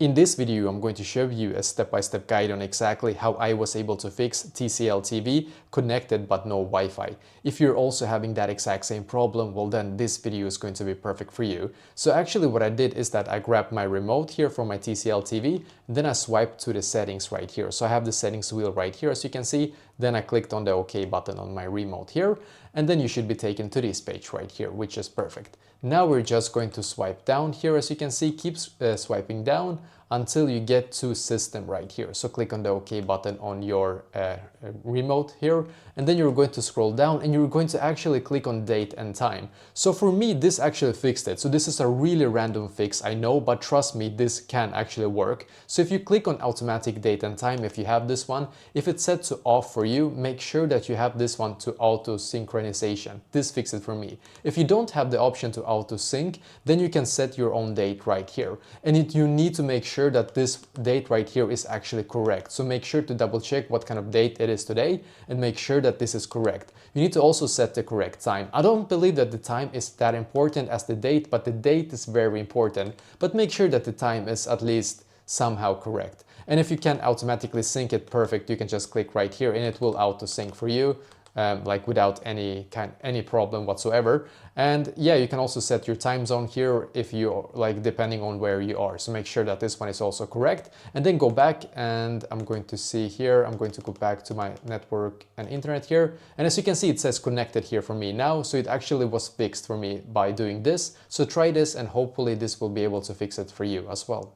In this video, I'm going to show you a step-by-step guide on exactly how I was able to fix TCL TV connected but no Wi-Fi. If you're also having that exact same problem, well then this video is going to be perfect for you. So actually what I did is that I grabbed my remote here from my TCL TV, then I swiped to the settings right here. So I have the settings wheel right here as you can see, then I clicked on the OK button on my remote here, and then you should be taken to this page right here, which is perfect. Now we're just going to swipe down here as you can see, keep swiping down until you get to system right here. So click on the OK button on your remote here, and then you're going to scroll down and you're going to actually click on date and time. So for me, this actually fixed it. So this is a really random fix, I know, but trust me, this can actually work. So if you click on automatic date and time, if you have this one, if it's set to off for you, make sure that you have this one to auto synchronization. This fixed it for me. If you don't have the option to auto sync, then you can set your own date right here. And you need to make sure that this date right here is actually correct. So make sure to double check what kind of date it is today and make sure that this is correct. You need to also set the correct time. I don't believe that the time is that important as the date, but the date is very important. But make sure that the time is at least somehow correct. And if you can automatically sync it perfect, you can just click right here and it will auto sync for you. Like without any problem whatsoever. And yeah, you can also set your time zone here if you like, depending on where you are. So make sure that this one is also correct, and then go back, and I'm going to see here, I'm going to go back to my network and internet here, and as you can see it says connected here for me now, so it actually was fixed for me by doing this. So try this and hopefully this will be able to fix it for you as well.